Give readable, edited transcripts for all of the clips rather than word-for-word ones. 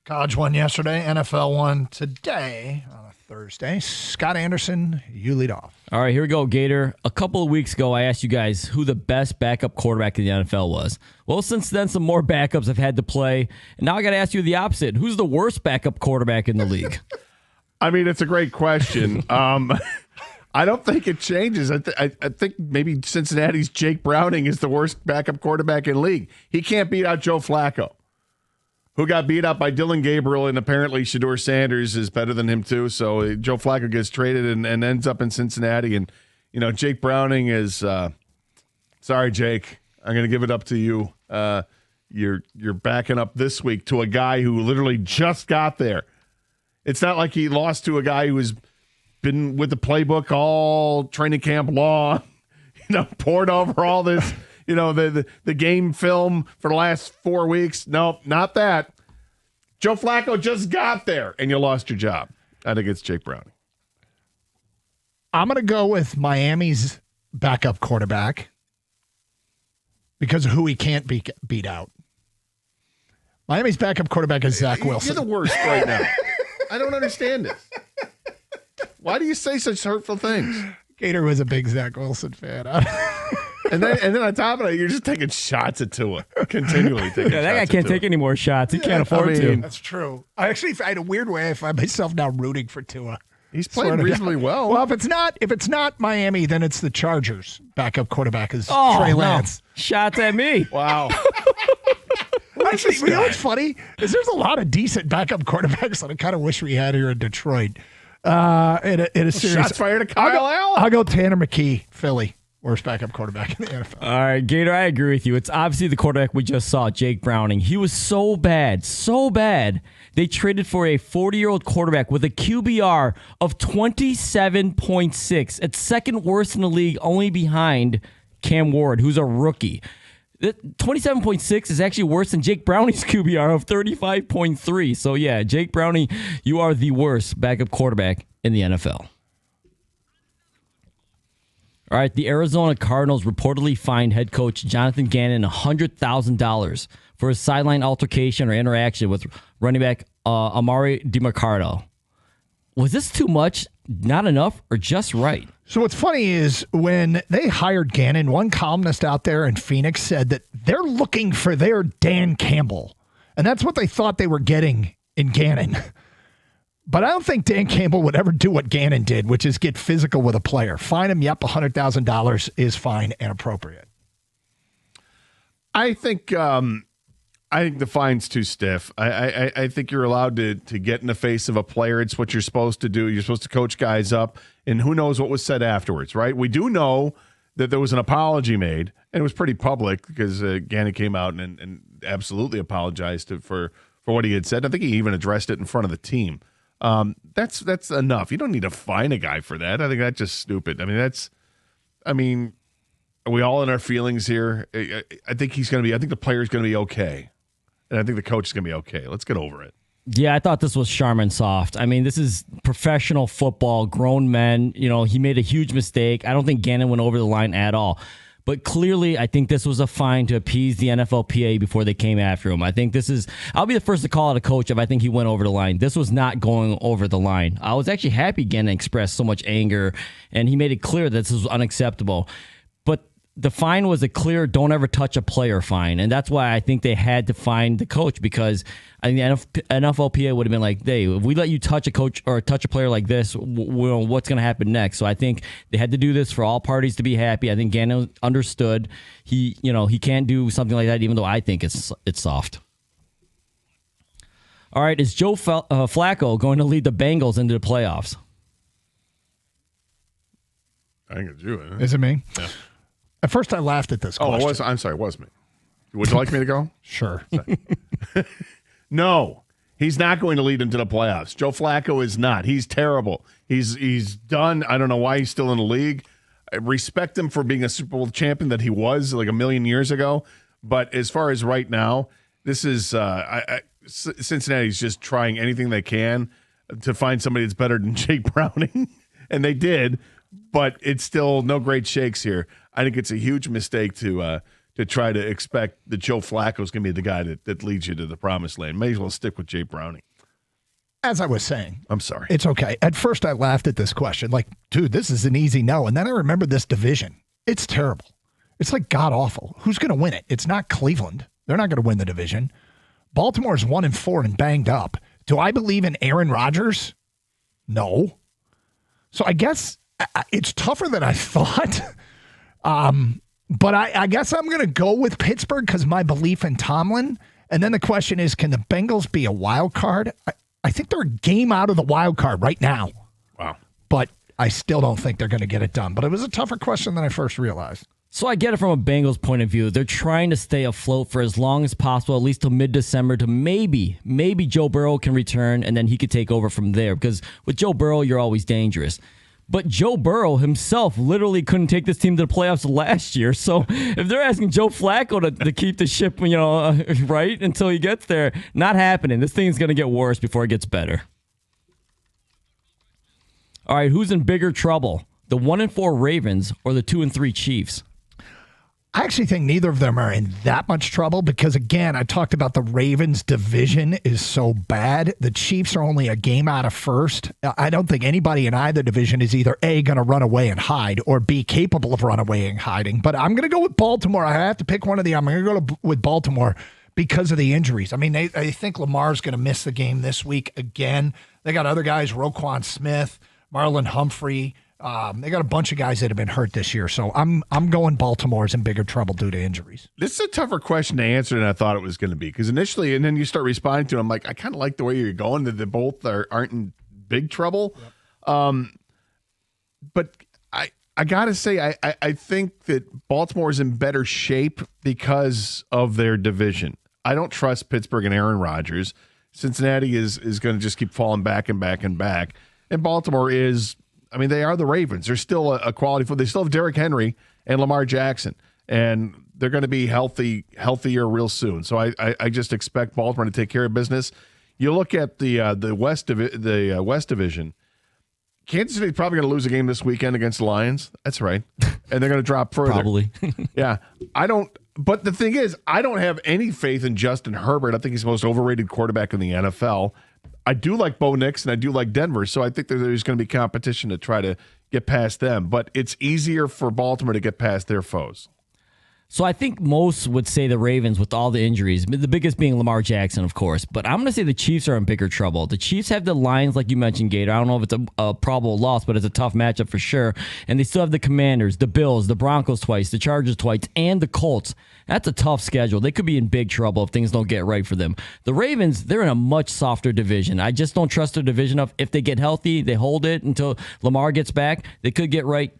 College won yesterday. NFL won today on a Thursday. Scott Anderson, you lead off. All right, here we go, Gator. A couple of weeks ago, I asked you guys who the best backup quarterback in the NFL was. Well, since then, some more backups have had to play. And now I got to ask you the opposite. Who's the worst backup quarterback in the league? I mean, it's a great question. I don't think it changes. I think maybe Cincinnati's Jake Browning is the worst backup quarterback in the league. He can't beat out Joe Flacco, who got beat up by Dylan Gabriel, and apparently Shedeur Sanders is better than him too. So Joe Flacco gets traded and ends up in Cincinnati. And, Jake Browning is sorry, Jake. I'm going to give it up to you. You're backing up this week to a guy who literally just got there. It's not like he lost to a guy who has been with the playbook all training camp long, poured over all this, the game film for the last 4 weeks. No, not that. Joe Flacco just got there, and you lost your job. I think it's Jake Browning. I'm going to go with Miami's backup quarterback because of who he can't beat out. Miami's backup quarterback is Zach Wilson. You're the worst right now. I don't understand this. Why do you say such hurtful things? Gator was a big Zach Wilson fan. And then on top of it, you're just taking shots at Tua. Continually taking shots. That guy can't take any more shots. He can't afford to. That's true. I had a weird way I find myself now rooting for Tua. He's playing reasonably well. Well, if it's not Miami, then it's the Chargers. Backup quarterback is Trey Lance. No. Shots at me. Wow. Actually, you know what's funny is there's a lot of decent backup quarterbacks that I kind of wish we had here in Detroit. In a series. Shots fired at Kyle Allen. I'll go Tanner McKee, Philly. Worst backup quarterback in the NFL. All right, Gator, I agree with you. It's obviously the quarterback we just saw, Jake Browning. He was so bad, they traded for a 40-year-old quarterback with a QBR of 27.6. It's second worst in the league, only behind Cam Ward, who's a rookie. 27.6 is actually worse than Jake Browning's QBR of 35.3. So, yeah, Jake Browning, you are the worst backup quarterback in the NFL. All right, the Arizona Cardinals reportedly fined head coach Jonathan Gannon $100,000 for his sideline altercation or interaction with running back Amari DiMercato. Was this too much, not enough, or just right? So what's funny is when they hired Gannon, one columnist out there in Phoenix said that they're looking for their Dan Campbell. And that's what they thought they were getting in Gannon. But I don't think Dan Campbell would ever do what Gannon did, which is get physical with a player. Fine him, yep, $100,000 is fine and appropriate. I think the fine's too stiff. I think you're allowed to get in the face of a player. It's what you're supposed to do. You're supposed to coach guys up, and who knows what was said afterwards, right? We do know that there was an apology made, and it was pretty public because Gannon came out and absolutely apologized for what he had said. I think he even addressed it in front of the team. That's enough. You don't need to fine a guy for that. I think that's just stupid. Are we all in our feelings here? I think the player's going to be okay. And I think the coach is going to be okay. Let's get over it. Yeah, I thought this was Charmin soft. This is professional football, grown men. He made a huge mistake. I don't think Gannon went over the line at all. But clearly, I think this was a fine to appease the NFLPA before they came after him. I'll be the first to call out a coach if I think he went over the line. This was not going over the line. I was actually happy Gannon expressed so much anger, and he made it clear that this was unacceptable. But the fine was a clear don't ever touch a player fine, and that's why I think they had to fine the coach, because I think the NFLPA would have been like, hey, if we let you touch a coach or touch a player like this, what's going to happen next? So I think they had to do this for all parties to be happy. I think Gannon understood he can't do something like that, even though I think it's soft. All right, is Joe Flacco going to lead the Bengals into the playoffs? I think it's you. Isn't it? Is it me? Yeah. At first, I laughed at this question. I'm sorry, it was me. Would you like me to go? Sure. No, he's not going to lead into the playoffs. Joe Flacco is not. He's terrible. He's done. I don't know why he's still in the league. I respect him for being a Super Bowl champion that he was like a million years ago. But as far as right now, this is Cincinnati's just trying anything they can to find somebody that's better than Jake Browning, and they did. But it's still no great shakes here. I think it's a huge mistake to to try to expect that Joe Flacco is going to be the guy that leads you to the promised land. May as well stick with Jake Browning. As I was saying. I'm sorry. It's okay. At first, I laughed at this question. Like, dude, this is an easy no. And then I remember this division. It's terrible. It's like god-awful. Who's going to win it? It's not Cleveland. They're not going to win the division. Baltimore's 1-4 and banged up. Do I believe in Aaron Rodgers? No. So I guess it's tougher than I thought. But I guess I'm going to go with Pittsburgh because my belief in Tomlin. And then the question is, can the Bengals be a wild card? I think they're a game out of the wild card right now. Wow. But I still don't think they're going to get it done. But it was a tougher question than I first realized. So I get it from a Bengals point of view. They're trying to stay afloat for as long as possible, at least till mid-December, to maybe Joe Burrow can return and then he could take over from there. Because with Joe Burrow, you're always dangerous. But Joe Burrow himself literally couldn't take this team to the playoffs last year. So if they're asking Joe Flacco to keep the ship, right, until he gets there, not happening. This thing's going to get worse before it gets better. All right, who's in bigger trouble? The 1-4 Ravens or the 2-3 Chiefs? I actually think neither of them are in that much trouble because, again, I talked about the Ravens division is so bad. The Chiefs are only a game out of first. I don't think anybody in either division is either A, going to run away and hide, or B, capable of run away and hiding. But I'm going to go with Baltimore. I have to pick one of the. I'm going to go with Baltimore because of the injuries. I mean, I think Lamar's going to miss the game this week again. They got other guys, Roquan Smith, Marlon Humphrey. They got a bunch of guys that have been hurt this year, so I'm going Baltimore's in bigger trouble due to injuries. This is a tougher question to answer than I thought it was going to be because initially, and then you start responding to it, I'm like, I kind of like the way you're going, that they both aren't in big trouble. Yep. But I got to say, I think that Baltimore is in better shape because of their division. I don't trust Pittsburgh and Aaron Rodgers. Cincinnati is going to just keep falling back and back and back. And Baltimore is... I mean, they are the Ravens. They're still a quality football. They still have Derrick Henry and Lamar Jackson, and they're going to be healthier real soon. So I just expect Baltimore to take care of business. You look at the West Division. Kansas City's probably going to lose a game this weekend against the Lions. That's right, and they're going to drop further. Probably. Yeah, I don't. But the thing is, I don't have any faith in Justin Herbert. I think he's the most overrated quarterback in the NFL. I do like Bo Nix and I do like Denver, so I think that there's going to be competition to try to get past them. But it's easier for Baltimore to get past their foes. So I think most would say the Ravens with all the injuries, the biggest being Lamar Jackson, of course. But I'm going to say the Chiefs are in bigger trouble. The Chiefs have the Lions, like you mentioned, Gator. I don't know if it's a probable loss, but it's a tough matchup for sure. And they still have the Commanders, the Bills, the Broncos twice, the Chargers twice, and the Colts. That's a tough schedule. They could be in big trouble if things don't get right for them. The Ravens, they're in a much softer division. I just don't trust their division enough. If they get healthy, they hold it until Lamar gets back, they could get right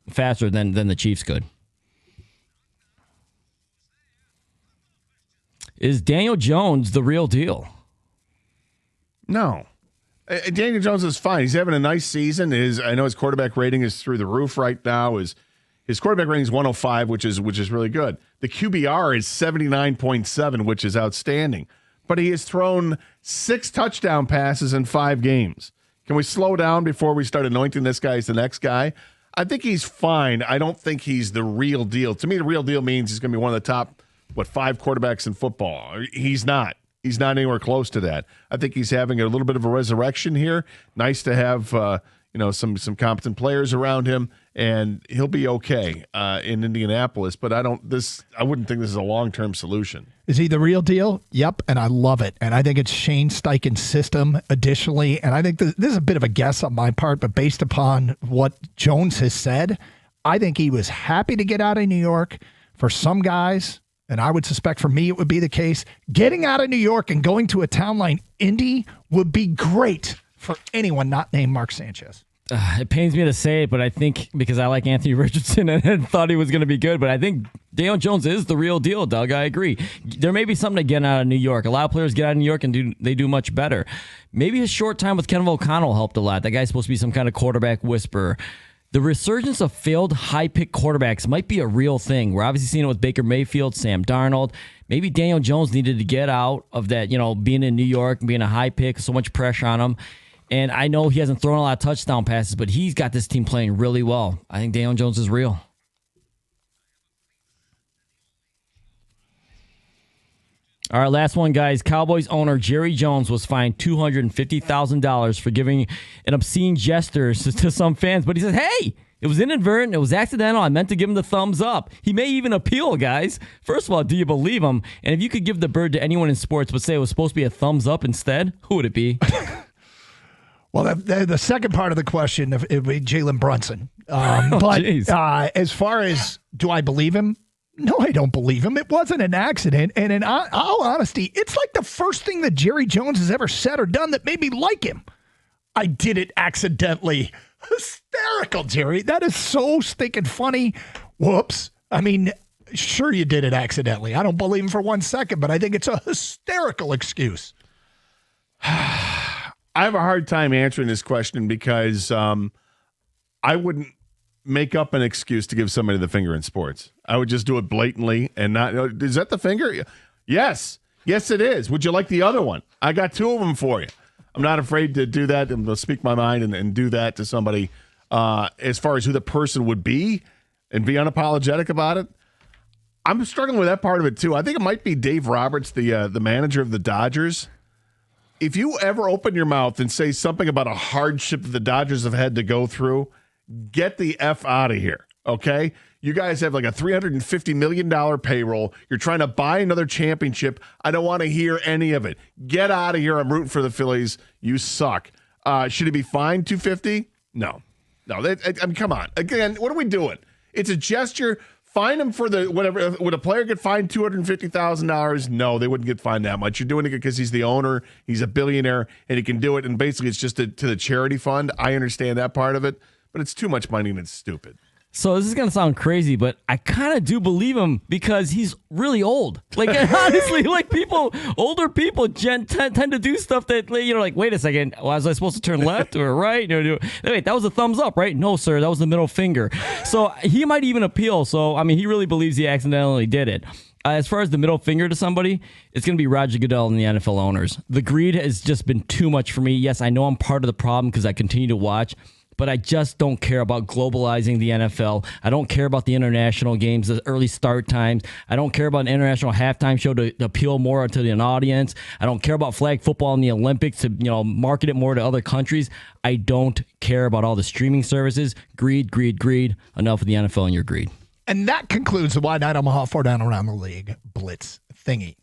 faster than the Chiefs could. Is Daniel Jones the real deal? No. Daniel Jones is fine. He's having a nice season. I know his quarterback rating is through the roof right now. His quarterback rating is 105, which is really good. The QBR is 79.7, which is outstanding. But he has thrown 6 touchdown passes in 5 games. Can we slow down before we start anointing this guy as the next guy? I think he's fine. I don't think he's the real deal. To me, the real deal means he's going to be one of the top 5 quarterbacks in football. He's not. He's not anywhere close to that. I think he's having a little bit of a resurrection here. Nice to have some competent players around him, and he'll be okay in Indianapolis. But I wouldn't think this is a long-term solution. Is he the real deal? Yep, and I love it. And I think it's Shane Steichen's system additionally. And I think this is a bit of a guess on my part, but based upon what Jones has said, I think he was happy to get out of New York. For some guys, and I would suspect for me it would be the case, getting out of New York and going to a town like Indy would be great for anyone not named Mark Sanchez. It pains me to say it, but I think because I like Anthony Richardson and thought he was going to be good, but I think Daniel Jones is the real deal, Doug. I agree. There may be something to get out of New York. A lot of players get out of New York and they do much better. Maybe his short time with Kevin O'Connell helped a lot. That guy's supposed to be some kind of quarterback whisperer. The resurgence of failed high-pick quarterbacks might be a real thing. We're obviously seeing it with Baker Mayfield, Sam Darnold. Maybe Daniel Jones needed to get out of that, being in New York, being a high pick, so much pressure on him. And I know he hasn't thrown a lot of touchdown passes, but he's got this team playing really well. I think Daniel Jones is real. All right, last one, guys. Cowboys owner Jerry Jones was fined $250,000 for giving an obscene gesture to some fans. But he says, hey, it was inadvertent. It was accidental. I meant to give him the thumbs up. He may even appeal, guys. First of all, do you believe him? And if you could give the bird to anyone in sports but say it was supposed to be a thumbs up instead, who would it be? Well, the second part of the question, it would be Jalen Brunson. Geez. As far as do I believe him? No, I don't believe him. It wasn't an accident. And in all honesty, it's like the first thing that Jerry Jones has ever said or done that made me like him. I did it accidentally. Hysterical, Jerry. That is so stinking funny. Whoops. I mean, sure you did it accidentally. I don't believe him for 1 second, but I think it's a hysterical excuse. I have a hard time answering this question because I wouldn't make up an excuse to give somebody the finger in sports. I would just do it blatantly and not. Is that the finger? Yes. Yes, it is. Would you like the other one? I got 2 of them for you. I'm not afraid to do that. I'm going to speak my mind and do that to somebody as far as who the person would be and be unapologetic about it. I'm struggling with that part of it, too. I think it might be Dave Roberts, the manager of the Dodgers. If you ever open your mouth and say something about a hardship that the Dodgers have had to go through, get the F out of here, okay? You guys have like a $350 million payroll. You're trying to buy another championship. I don't want to hear any of it. Get out of here. I'm rooting for the Phillies. You suck. Should he be fined $250? No. I mean, come on. Again, what are we doing? It's a gesture. Fine him for the whatever. Would a player get fined $250,000? No, they wouldn't get fined that much. You're doing it because he's the owner. He's a billionaire, and he can do it. And basically, it's just to the charity fund. I understand that part of it. But it's too much money and it's stupid. So this is going to sound crazy, but I kind of do believe him because he's really old. Like, honestly, like older people tend to do stuff that, like, wait a second, was I supposed to turn left or right? Wait, that was a thumbs up, right? No, sir, that was the middle finger. So he might even appeal. So, I mean, he really believes he accidentally did it. As far as the middle finger to somebody, it's going to be Roger Goodell and the NFL owners. The greed has just been too much for me. Yes, I know I'm part of the problem because I continue to watch, but I just don't care about globalizing the NFL. I don't care about the international games, the early start times. I don't care about an international halftime show to appeal more to an audience. I don't care about flag football in the Olympics to market it more to other countries. I don't care about all the streaming services. Greed, greed, greed. Enough of the NFL and your greed. And that concludes the Wide Night Omaha 4 Down Around the League Blitz thingy.